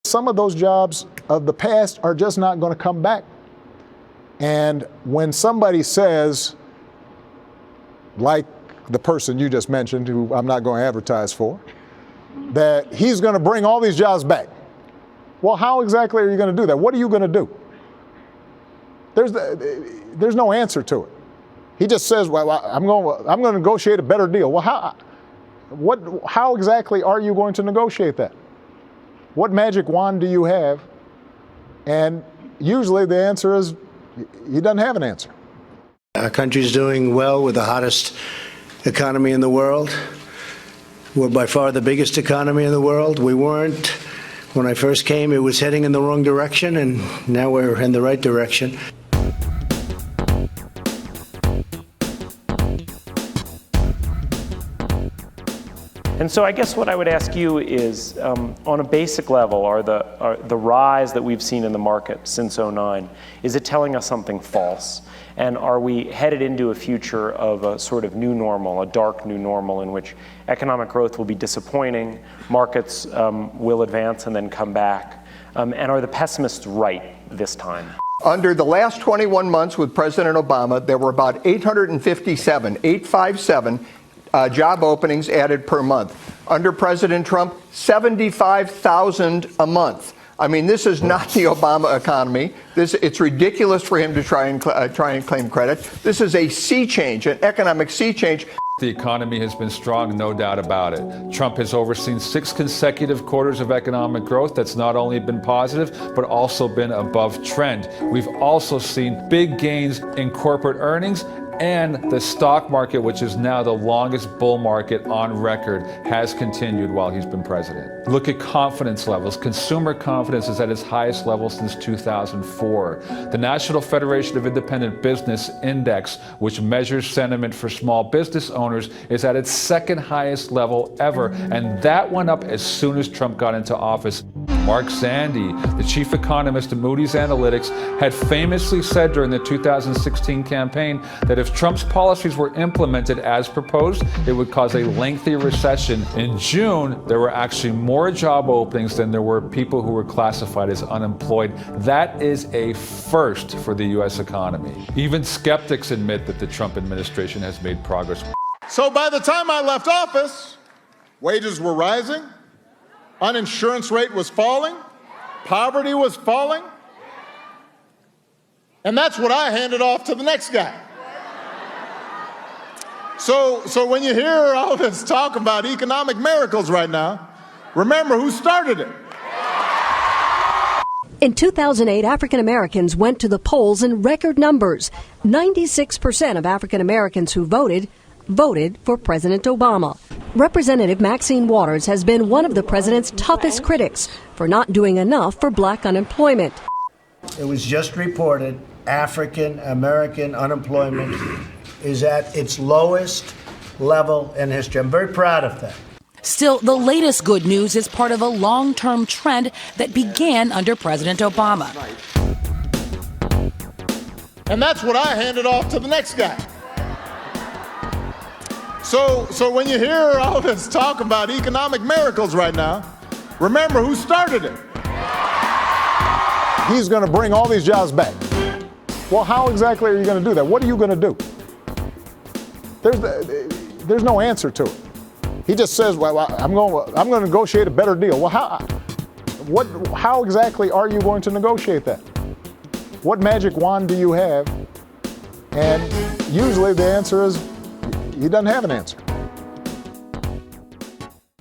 Some of those jobs of the past are just not going to come back. And when somebody says, like the person you just mentioned, who I'm not going to advertise for, that he's going to bring all these jobs back. Well, how exactly are you going to do that? What are you going to do? There's no answer to it. He just says, well, I'm going to negotiate a better deal. Well, how exactly are you going to negotiate that? What magic wand do you have? And usually the answer is he doesn't have an answer. Our country's doing well. We're the hottest economy in the world. We're by far the biggest economy in the world. We weren't. When I first came, it was heading in the wrong direction, and now we're in the right direction. And so I guess what I would ask you is, on a basic level, are the rise that we've seen in the market since '09, is it telling us something false? And are we headed into a future of a sort of new normal, a dark new normal, in which economic growth will be disappointing, markets will advance and then come back? And are the pessimists right this time? Under the last 21 months with President Obama, there were about 857 job openings added per month. Under President Trump, 75,000 a month. I mean, this is not the Obama economy. It's ridiculous for him to try and claim credit. This is a sea change, an economic sea change. The economy has been strong, no doubt about it. Trump has overseen 6 consecutive quarters of economic growth that's not only been positive, but also been above trend. We've also seen big gains in corporate earnings, and the stock market, which is now the longest bull market on record, has continued while he's been president. Look at confidence levels. Consumer confidence is at its highest level since 2004. The National Federation of Independent Business Index, which measures sentiment for small business owners, is at its second highest level ever, and that went up as soon as Trump got into office. Mark Zandi, the chief economist at Moody's Analytics, had famously said during the 2016 campaign that if Trump's policies were implemented as proposed, it would cause a lengthy recession. In June, there were actually more job openings than there were people who were classified as unemployed. That is a first for the U.S. economy. Even skeptics admit that the Trump administration has made progress. So by the time I left office, wages were rising, uninsurance rate was falling, poverty was falling, and that's what I handed off to the next guy. So when you hear all this talk about economic miracles right now, remember who started it. In 2008, African Americans went to the polls in record numbers. 96% of African Americans who voted for President Obama. Representative Maxine Waters has been one of the president's toughest critics for not doing enough for black unemployment. It was just reported African American unemployment is at its lowest level in history. I'm very proud of that. Still, the latest good news is part of a long-term trend that began under President Obama. And that's what I handed off to the next guy. So when you hear all this talk about economic miracles right now, remember who started it. He's going to bring all these jobs back. Well, how exactly are you going to do that? What are you going to do? There's no answer to it. He just says, well, I'm going to negotiate a better deal. Well, how exactly are you going to negotiate that? What magic wand do you have? And usually the answer is he doesn't have an answer.